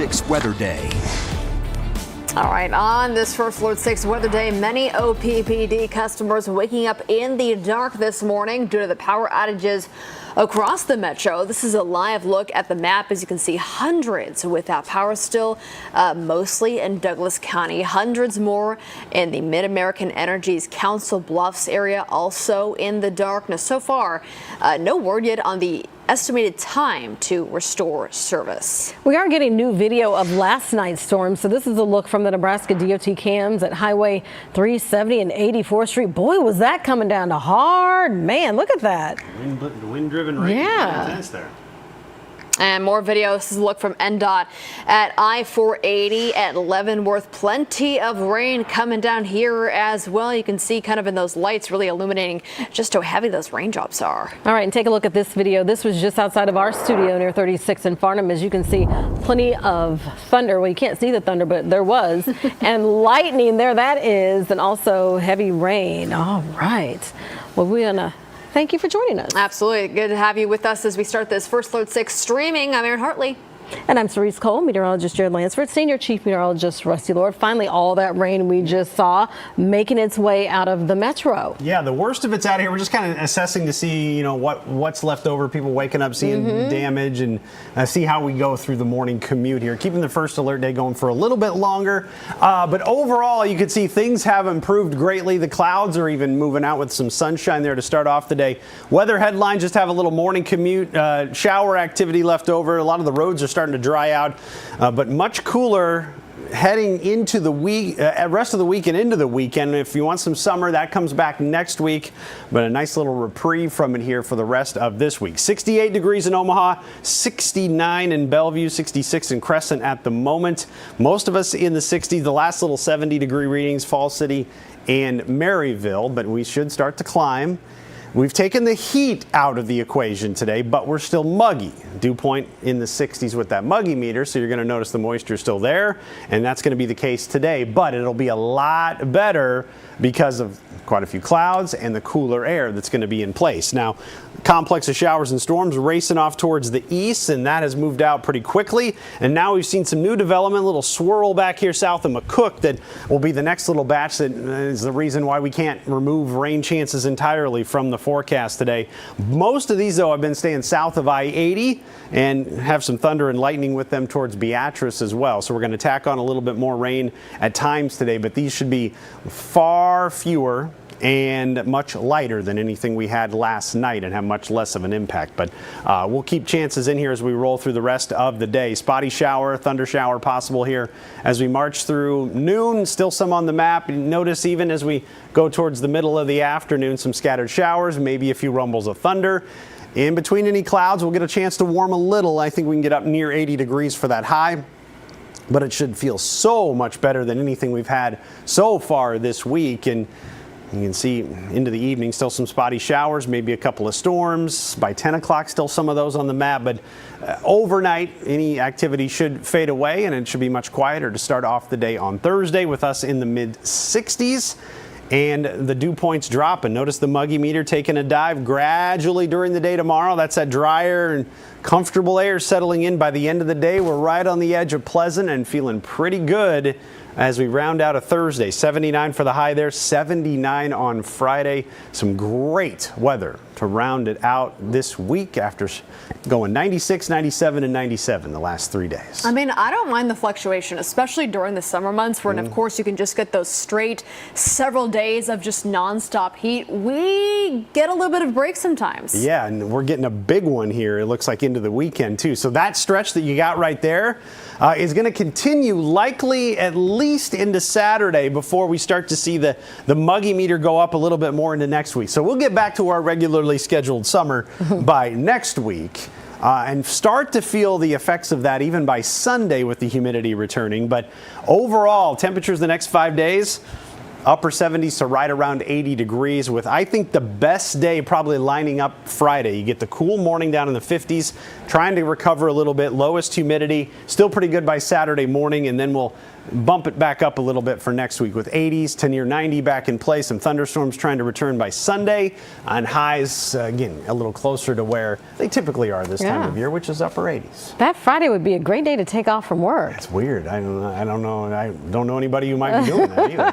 6 weather day. All right, on this First Alert 6 weather day, many OPPD customers waking up in the dark this morning due to the power outages across the metro. This is a live look at the map. As you can see, hundreds without power still, mostly in Douglas County, hundreds more in the Mid-American Energy's Council Bluffs area, also in the darkness. So far, no word yet on the estimated time to restore service. We are getting new video of last night's storm. So this is a look from the Nebraska DOT cams at Highway 370 and 84th Street. Boy, was that coming down to hard. Man, look at that. Wind-driven rain. Yeah. Intense there. And more video. This is a look from NDOT at I-480 at Leavenworth. Plenty of rain coming down here as well. You can see kind of in those lights really illuminating just how heavy those raindrops are. All right, and take a look at this video. This was just outside of our studio near 36 in Farnham. As you can see, plenty of thunder. Well, you can't see the thunder, but there was. And lightning, there that is, and also heavy rain. All right. Well, we're going to thank you for joining us. Absolutely. Good to have you with us as we start this First Alert 6 streaming. I'm Erin Hartley. And I'm Cerise Cole, meteorologist Jared Lansford, senior chief meteorologist Rusty Lord. Finally, all that rain we just saw making its way out of the metro. Yeah, the worst of it's out here. We're just kind of assessing to see, you know, what's left over. People waking up, seeing damage, and see how we go through the morning commute here. Keeping the First Alert Day going for a little bit longer. But overall, you can see things have improved greatly. The clouds are even moving out with some sunshine there to start off the day. Weather headlines just have a little morning commute, shower activity left over. A lot of the roads are starting to dry out, but much cooler heading into the week, rest of the week and into the weekend. If you want some summer, that comes back next week, but a nice little reprieve from it here for the rest of this week. 68 degrees in Omaha, 69 in Bellevue, 66 in Crescent at the moment. Most of us in the 60s. The last little 70-degree readings, Falls City and Maryville, but we should start to climb. We've taken the heat out of the equation today, but we're still muggy. Dew point in the 60s with that muggy meter, so you're going to notice the moisture is still there, and that's going to be the case today. But it'll be a lot better because of quite a few clouds and the cooler air that's going to be in place. Now, complex of showers and storms racing off towards the east, and that has moved out pretty quickly. And now we've seen some new development, a little swirl back here south of McCook that will be the next little batch that is the reason why we can't remove rain chances entirely from the forecast today. Most of these, though, have been staying south of I-80 and have some thunder and lightning with them towards Beatrice as well. So we're going to tack on a little bit more rain at times today, but these should be far fewer and much lighter than anything we had last night and have much less of an impact. But we'll keep chances in here as we roll through the rest of the day. Spotty shower, thunder shower possible here as we march through noon. Still some on the map. Notice even as we go towards the middle of the afternoon, some scattered showers, maybe a few rumbles of thunder. In between any clouds, we'll get a chance to warm a little. I think we can get up near 80 degrees for that high. But it should feel so much better than anything we've had so far this week. And you can see into the evening, still some spotty showers, maybe a couple of storms. By 10 o'clock, still some of those on the map. But overnight, any activity should fade away, and it should be much quieter to start off the day on Thursday with us in the mid-60s. And the dew points dropping. Notice the muggy meter taking a dive gradually during the day tomorrow. That's that drier and comfortable air settling in by the end of the day. We're right on the edge of pleasant and feeling pretty good as we round out a Thursday. 79 for the high there, 79 on Friday. Some great weather to round it out this week after going 96, 97, and 97 the last 3 days. I mean, I don't mind the fluctuation, especially during the summer months when, of course, you can just get those straight several days of just nonstop heat. We get a little bit of break sometimes. Yeah, and we're getting a big one here, it looks like, into the weekend, too. So that stretch that you got right there is going to continue likely at least into Saturday before we start to see the muggy meter go up a little bit more into next week. So we'll get back to our regularly scheduled summer by next week. And start to feel the effects of that even by Sunday with the humidity returning. But overall, temperatures the next 5 days, upper 70s to right around 80 degrees with, I think, the best day probably lining up Friday. You get the cool morning down in the 50s, trying to recover a little bit. Lowest humidity, still pretty good by Saturday morning, and then we'll bump it back up a little bit for next week with 80s to near 90 back in play. Some thunderstorms trying to return by Sunday, and highs, again, a little closer to where they typically are this time of year, which is upper 80s. That Friday would be a great day to take off from work. It's weird. I don't know anybody who might be doing that either.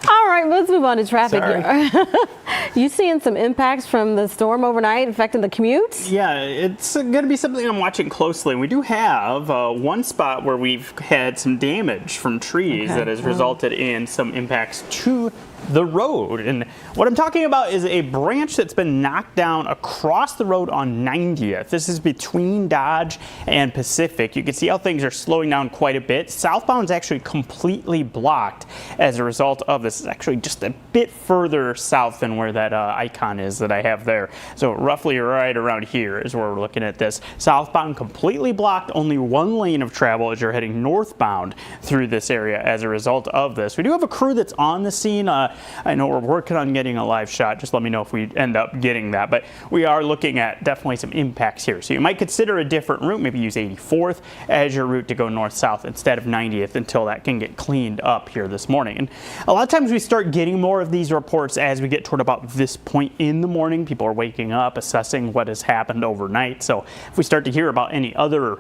All right, let's move on to traffic here. You seeing some impacts from the storm overnight affecting the commute? Yeah, it's going to be something I'm watching closely. We do have one spot where we've had some damage from trees that has resulted in some impacts to the road. And what I'm talking about is a branch that's been knocked down across the road on 90th. This is between Dodge and Pacific. You can see how things are slowing down quite a bit. Southbound is actually completely blocked as a result of this. It's actually just a bit further south than where that icon is that I have there. So roughly right around here is where we're looking at this. Southbound completely blocked, only one lane of travel as you're heading northbound through this area as a result of this. We do have a crew that's on the scene. I know we're working on getting a live shot. Just let me know if we end up getting that. But we are looking at definitely some impacts here. So you might consider a different route. Maybe use 84th as your route to go north-south instead of 90th until that can get cleaned up here this morning. And a lot of times we start getting more of these reports as we get toward about this point in the morning. People are waking up, assessing what has happened overnight. So if we start to hear about any other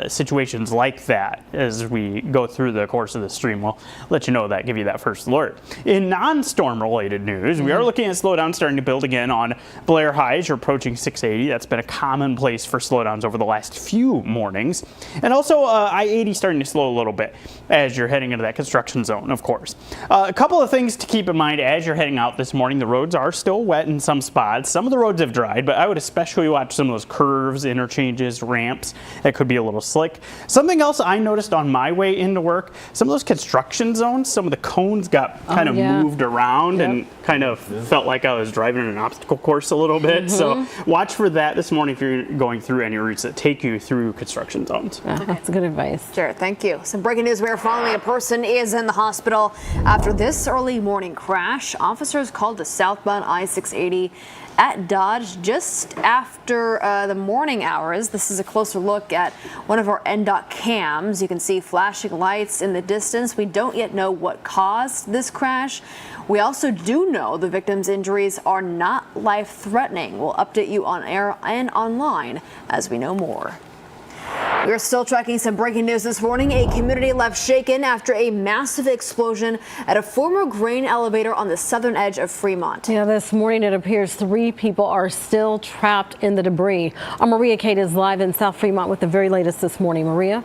situations like that as we go through the course of the stream, we'll let you know that, give you that first alert. In non-storm related news, we are looking at slowdowns starting to build again on Blair Highs. You're approaching 680. That's been a common place for slowdowns over the last few mornings. And also I-80 starting to slow a little bit as you're heading into that construction zone, of course. A couple of things to keep in mind as you're heading out this morning. The roads are still wet in some spots. Some of the roads have dried, but I would especially watch some of those curves, interchanges, ramps. That could be a little slick. Something else I noticed on my way into work, some of those construction zones, some of the cones got kind of moved around and kind of felt like I was driving in an obstacle course a little bit. So watch for that this morning if you're going through any routes that take you through construction zones. That's good advice. Sure, thank you. Some breaking news we are following. A person is in the hospital after this early morning crash. Officers called to southbound I-680 at Dodge just after the morning hours. This is a closer look at one of our NDOT cams. You can see flashing lights in the distance. We don't yet know what caused this crash. We also do know the victim's injuries are not life-threatening. We'll update you on air and online as we know more. We're still tracking some breaking news this morning. A community left shaken after a massive explosion at a former grain elevator on the southern edge of Fremont. Yeah, this morning it appears 3 people are still trapped in the debris. Our Maria Kate is live in South Fremont with the very latest this morning. Maria?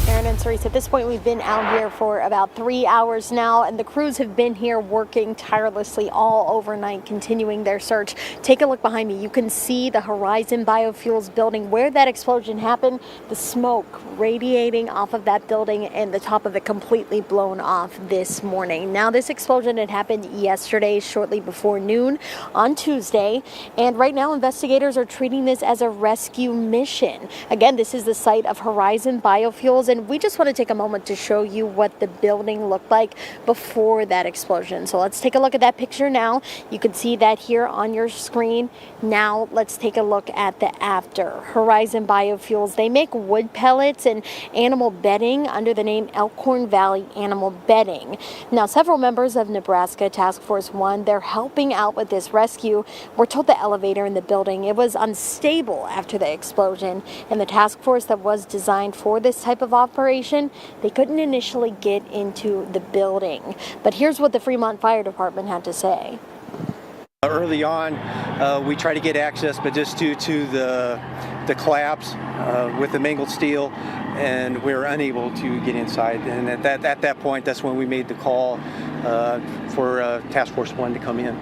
Aaron and Cerise, at this point we've been out here for about 3 hours now, and the crews have been here working tirelessly all overnight, continuing their search. Take a look behind me. You can see the Horizon Biofuels building where that explosion happened, the smoke radiating off of that building and the top of it completely blown off this morning. Now, this explosion had happened yesterday shortly before noon on Tuesday, and right now investigators are treating this as a rescue mission. Again, this is the site of Horizon Biofuels, and we just want to take a moment to show you what the building looked like before that explosion. So let's take a look at that picture now. You can see that here on your screen. Now let's take a look at the after. Horizon Biofuels, they make wood pellets and animal bedding under the name Elkhorn Valley Animal Bedding. Now, several members of Nebraska Task Force 1, they're helping out with this rescue. We're told the elevator in the building, it was unstable after the explosion, and the task force that was designed for this type of operation, they couldn't initially get into the building. But here's what the Fremont Fire Department had to say. Early on, we tried to get access, but just due to the collapse with the mangled steel, and we were unable to get inside. And at that point, that's when we made the call for Task Force 1 to come in.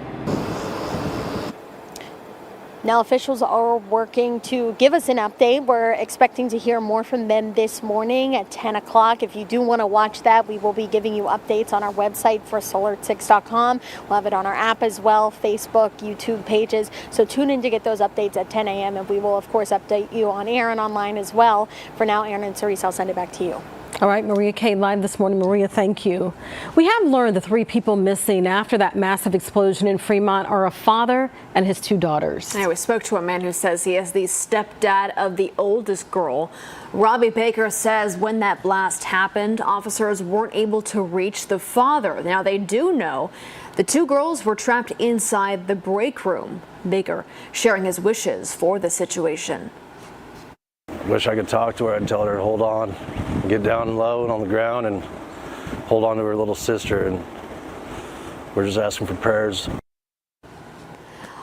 Now, officials are working to give us an update. We're expecting to hear more from them this morning at 10 o'clock. If you do want to watch that, we will be giving you updates on our website, FirstAlert6.com. We'll have it on our app as well, Facebook, YouTube pages. So tune in to get those updates at 10 a.m. and we will, of course, update you on air and online as well. For now, Aaron and Cerise, I'll send it back to you. All right, Maria Kay live this morning. Maria, thank you. We have learned the 3 people missing after that massive explosion in Fremont are a father and his 2 daughters. We spoke to a man who says he is the stepdad of the oldest girl. Robbie Baker says when that blast happened, officers weren't able to reach the father. Now they do know the 2 girls were trapped inside the break room. Baker sharing his wishes for the situation. Wish I could talk to her and tell her to hold on, get down low and on the ground and hold on to her little sister, and we're just asking for prayers.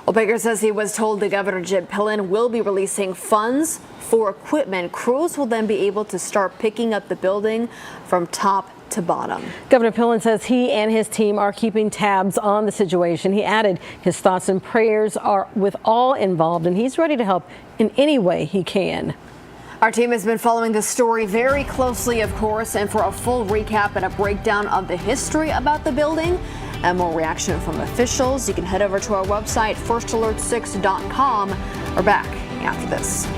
Well, Baker says he was told the Governor Jim Pillen will be releasing funds for equipment. Crews will then be able to start picking up the building from top to bottom. Governor Pillen says he and his team are keeping tabs on the situation. He added his thoughts and prayers are with all involved, and he's ready to help in any way he can. Our team has been following this story very closely, of course, and for a full recap and a breakdown of the history about the building and more reaction from officials, you can head over to our website, firstalert6.com. We're back after this.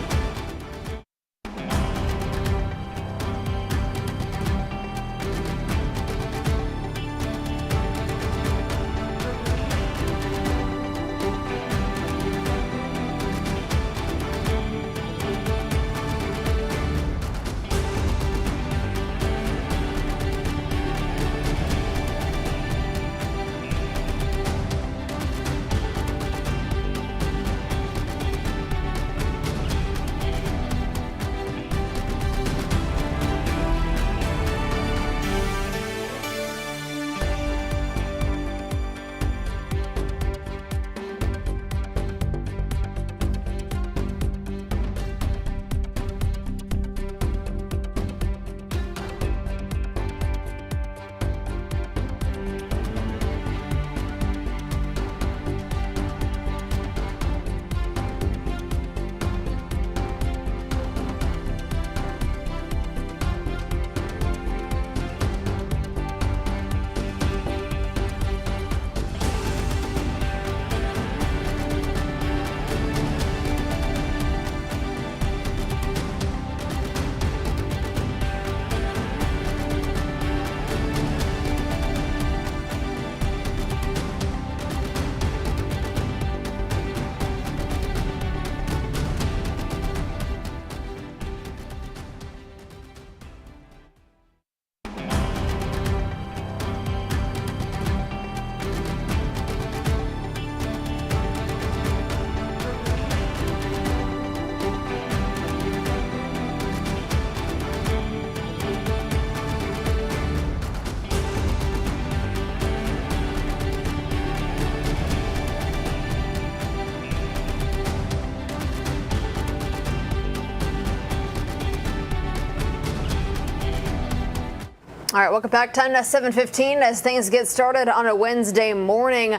All right, welcome back. Time now 7:15 as things get started on a Wednesday morning.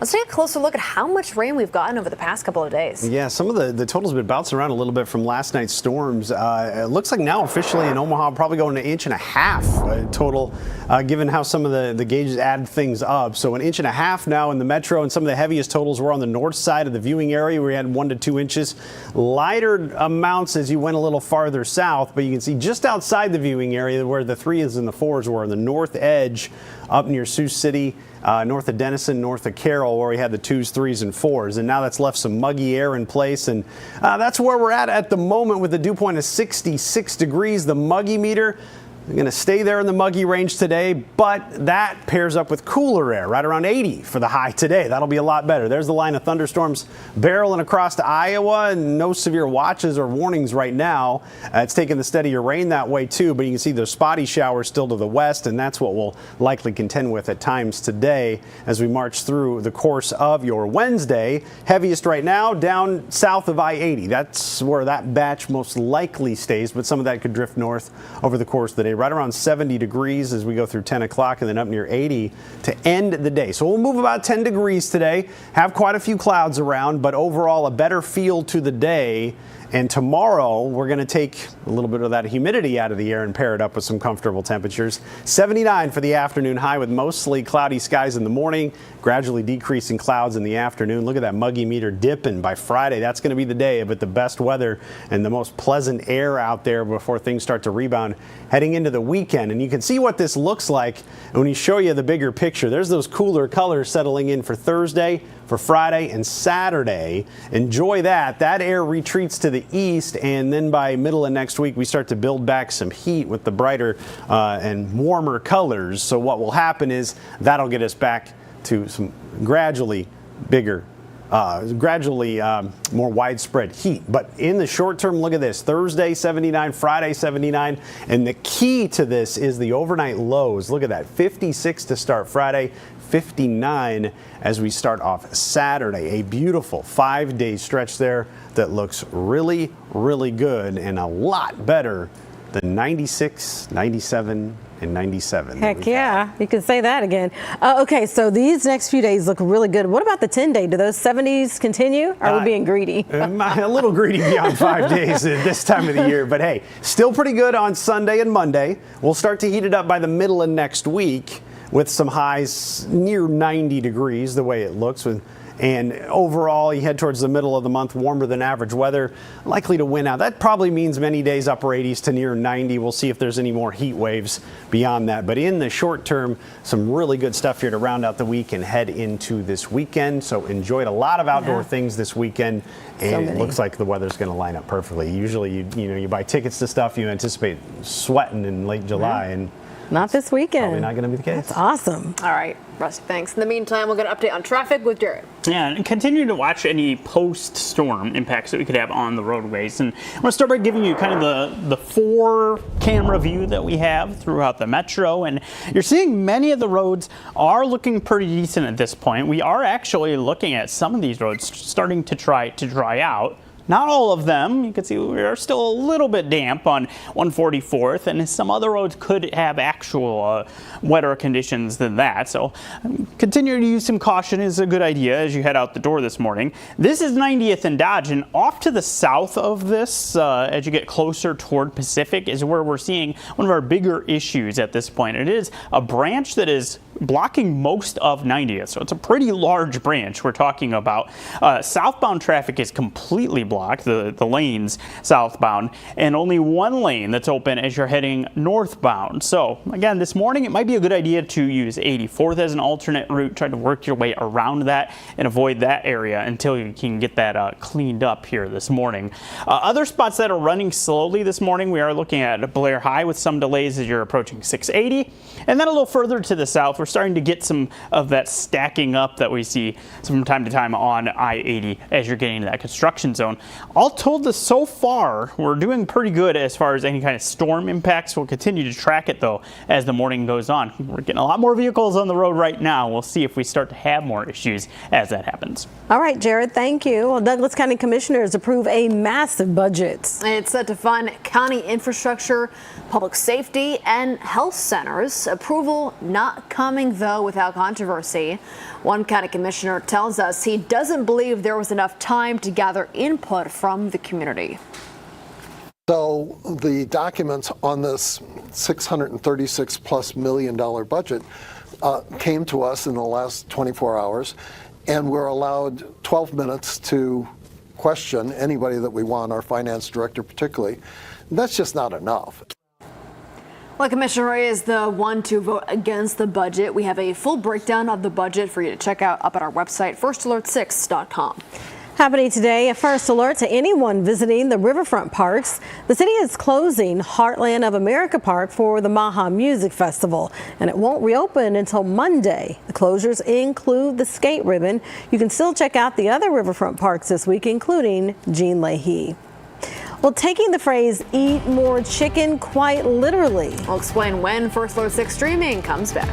Let's take a closer look at how much rain we've gotten over the past couple of days. Yeah, some of the totals have been bouncing around a little bit from last night's storms. It looks like now officially in Omaha, probably going to 1.5 inches total, given how some of the gauges add things up. So 1.5 inches now in the metro, and some of the heaviest totals were on the north side of the viewing area where we had 1 to 2 inches. Lighter amounts as you went a little farther south, but you can see just outside the viewing area where the 3s and the 4s were on the north edge up near Sioux City. North of Denison, north of Carroll, where we had the 2s, 3s, and 4s. And now that's left some muggy air in place. And that's where we're at the moment with the dew point of 66 degrees. The muggy meter, we're going to stay there in the muggy range today, but that pairs up with cooler air, right around 80 for the high today. That'll be a lot better. There's the line of thunderstorms barreling across to Iowa, and no severe watches or warnings right now. It's taking the steadier rain that way too, but you can see those spotty showers still to the west, and that's what we'll likely contend with at times today as we march through the course of your Wednesday. Heaviest right now down south of I-80. That's where that batch most likely stays, but some of that could drift north over the course of the day. Right around 70 degrees as we go through 10 o'clock, and then up near 80 to end the day. So we'll move about 10 degrees today, have quite a few clouds around, but overall a better feel to the day And tomorrow, we're going to take a little bit of that humidity out of the air and pair it up with some comfortable temperatures. 79 for the afternoon high with mostly cloudy skies in the morning, gradually decreasing clouds in the afternoon. Look at that muggy meter dipping by Friday. That's going to be the day with the best weather and the most pleasant air out there before things start to rebound heading into the weekend. And you can see what this looks like when we show you the bigger picture. There's those cooler colors settling in for Thursday, for Friday and Saturday. Enjoy that. That air retreats to the east, and then by middle of next week we start to build back some heat with the brighter and warmer colors. So what will happen is that'll get us back to some gradually bigger, more widespread heat. But in the short term, look at this. Thursday 79, Friday 79, and the key to this is the overnight lows. Look at that, 56 to start Friday, 59 as we start off Saturday. A beautiful 5-day stretch there that looks really, really good and a lot better than 96, 97, and 97. Heck yeah, you can say that again. Okay, so these next few days look really good. What about the 10-day? Do those 70s continue? Or are we being greedy? A little greedy beyond 5 days at this time of the year, but hey, still pretty good on Sunday and Monday. We'll start to heat it up by the middle of next week with some highs near 90 degrees, the way it looks. And overall, you head towards the middle of the month, warmer than average weather, likely to win out. That probably means many days upper 80s to near 90. We'll see if there's any more heat waves beyond that. But in the short term, some really good stuff here to round out the week and head into this weekend. So enjoyed a lot of outdoor things this weekend, and it looks like the weather's going to line up perfectly. Usually, you buy tickets to stuff, you anticipate sweating in late July, and not this weekend. Probably not going to be the case. That's awesome. All right, Rusty, thanks. In the meantime, we'll get an update on traffic with Jared. Yeah, and continue to watch any post-storm impacts that we could have on the roadways. And I'm going to start by giving you kind of the 4-camera view that we have throughout the metro. And you're seeing many of the roads are looking pretty decent at this point. We are actually looking at some of these roads starting to dry out. Not all of them. You can see we are still a little bit damp on 144th, and some other roads could have actual wetter conditions than that. So continue to use some caution is a good idea as you head out the door this morning. This is 90th and Dodge, and off to the south of this, as you get closer toward Pacific, is where we're seeing one of our bigger issues at this point. It is a branch that is blocking most of 90th, so it's a pretty large branch we're talking about. Southbound traffic is completely blocked, the lanes southbound, and only one lane that's open as you're heading northbound. So again, this morning it might be a good idea to use 84th as an alternate route, try to work your way around that and avoid that area until you can get that cleaned up here this morning. Other spots that are running slowly this morning, we are looking at Blair High with some delays as you're approaching 680, and then a little further to the south we're starting to get some of that stacking up that we see from time to time on I-80 as you're getting to that construction zone. All told, so far we're doing pretty good as far as any kind of storm impacts. We'll continue to track it though as the morning goes on. We're getting a lot more vehicles on the road right now. We'll see if we start to have more issues as that happens. All right, Jared, thank you. Well, Douglas County Commissioners approve a massive budget. It's set to fund county infrastructure, public safety, and health centers. Approval not coming though without controversy. One county commissioner tells us he doesn't believe there was enough time to gather input from the community. So the documents on this $636+ million budget came to us in the last 24 hours, and we're allowed 12 minutes to question anybody that we want, our finance director particularly. That's just not enough. Well, Commissioner Ray is the one to vote against the budget. We have a full breakdown of the budget for you to check out up at our website, firstalert6.com. Happening today, a first alert to anyone visiting the riverfront parks. The city is closing Heartland of America Park for the Maha Music Festival, and it won't reopen until Monday. The closures include the skate ribbon. You can still check out the other riverfront parks this week, including Jean Leahy. Well, taking the phrase "eat more chicken" quite literally. We'll explain when First Alert 6 streaming comes back.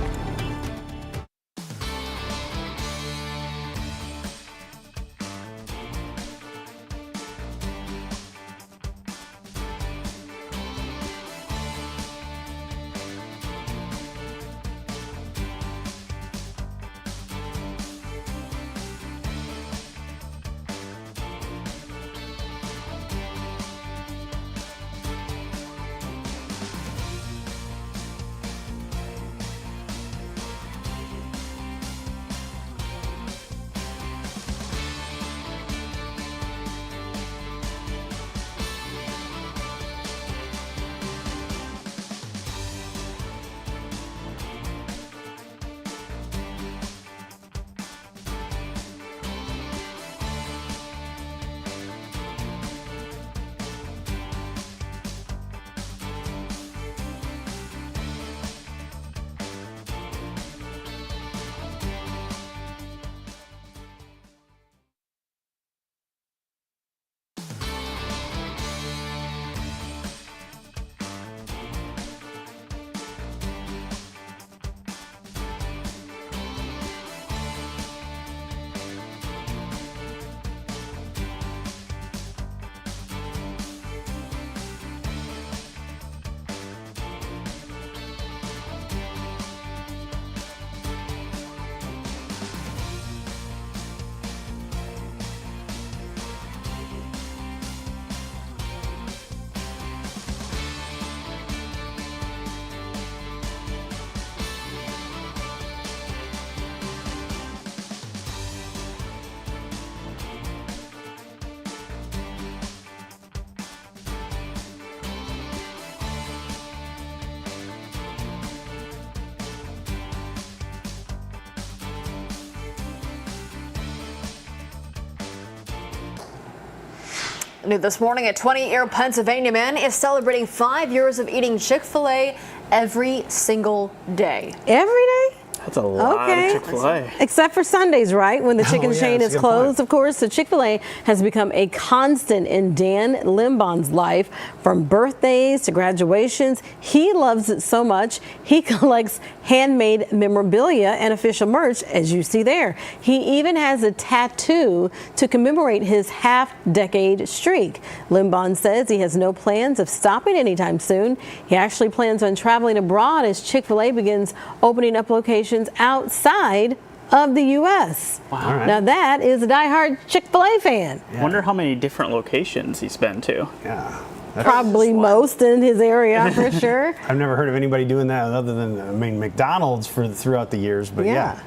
New this morning, a 20-year Pennsylvania man is celebrating 5 years of eating Chick-fil-A every single day. Every day? That's a lot of Chick-fil-A. Except for Sundays, right? When the chicken chain that's is a good closed, point. of course. So Chick-fil-A has become a constant in Dan Limbon's life, from birthdays to graduations. He loves it so much, he collects handmade memorabilia and official merch, as you see there. He even has a tattoo to commemorate his half-decade streak. Limbon says he has no plans of stopping anytime soon. He actually plans on traveling abroad as Chick-fil-A begins opening up locations outside of the U.S. Wow. Right. Now that is a diehard Chick-fil-A fan. I wonder how many different locations he's been to. Yeah. Probably most in his area, for sure. I've never heard of anybody doing that other than, McDonald's throughout the years. But yeah,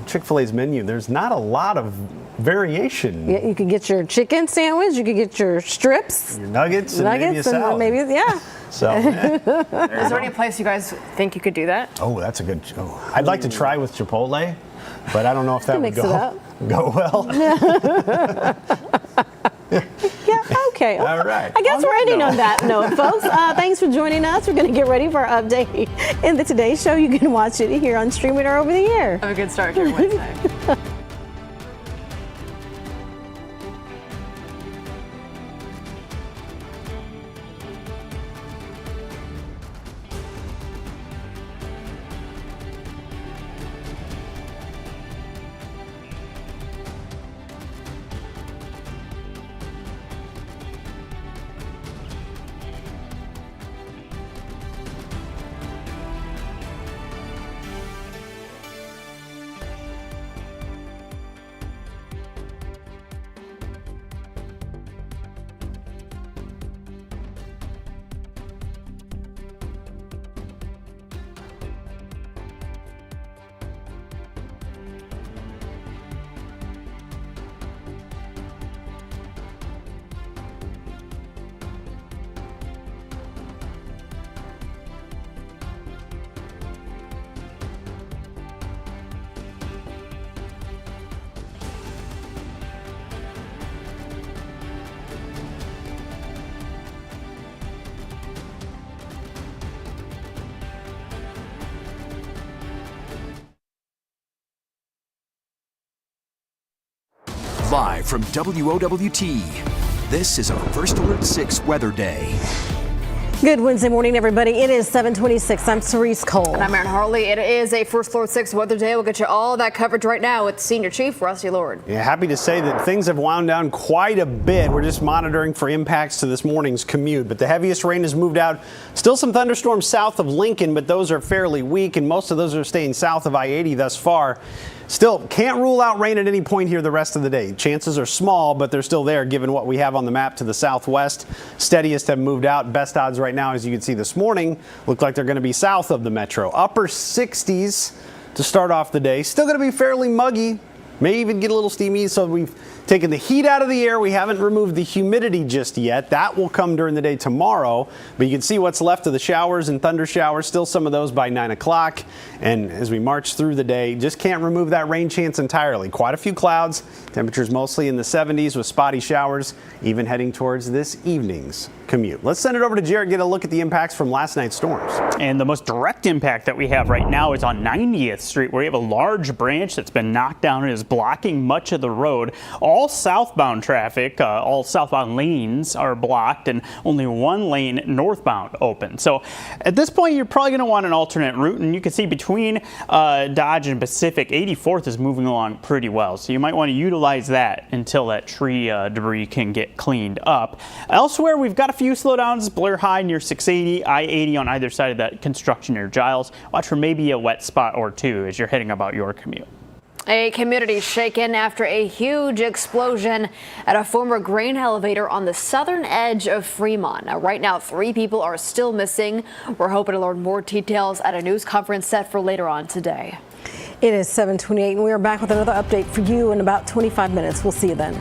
Chick-fil-A's menu, there's not a lot of variation. Yeah, you could get your chicken sandwich, you could get your strips, Your nuggets and maybe a salad. yeah. So, Is there any place you guys think you could do that? oh, that's a good. Oh, I'd like to try with Chipotle, but I don't know if that would mix it up. go well. Yeah, okay. All right. I guess On we're that ending note. on that note, folks. Thanks for joining us. We're going to get ready for our update in the Today Show. You can watch it here on streaming or over the air. Have a good start to your Wednesday. Live from WOWT, this is a First Alert 6 weather day. Good Wednesday morning, everybody. It is 7:26. I'm Cerise Cole. And I'm Aaron Harley. It is a First Alert 6 weather day. We'll get you all that coverage right now with Senior Chief Rusty Lord. Yeah, happy to say that things have wound down quite a bit. We're just monitoring for impacts to this morning's commute, but the heaviest rain has moved out. Still some thunderstorms south of Lincoln, but those are fairly weak, and most of those are staying south of I-80 thus far. Still, can't rule out rain at any point here the rest of the day. Chances are small, but they're still there given what we have on the map to the southwest. Steadiest have moved out. Best odds right now, as you can see this morning, look like they're going to be south of the metro. Upper 60s to start off the day. Still going to be fairly muggy. May even get a little steamy, so we've taken the heat out of the air. We haven't removed the humidity just yet. That will come during the day tomorrow, but you can see what's left of the showers and thunder showers. Still some of those by 9 o'clock. And as we march through the day, just can't remove that rain chance entirely. Quite a few clouds. Temperatures mostly in the 70s with spotty showers, even heading towards this evening's commute. Let's send it over to Jared, get a look at the impacts from last night's storms. And the most direct impact that we have right now is on 90th Street, where you have a large branch that's been knocked down and is blocking much of the road. All southbound traffic, all southbound lanes are blocked, and only one lane northbound open. So at this point, you're probably going to want an alternate route, and you can see between Dodge and Pacific, 84th is moving along pretty well. So you might want to utilize that until that tree debris can get cleaned up. Elsewhere, we've got a few slowdowns. Blair High near 680, I-80 on either side of that construction near Giles. Watch for maybe a wet spot or two as you're heading about your commute. A community shaken after a huge explosion at a former grain elevator on the southern edge of Fremont. Now, right now, 3 people are still missing. We're hoping to learn more details at a news conference set for later on today. It is 7:28, and we are back with another update for you in about 25 minutes. We'll see you then.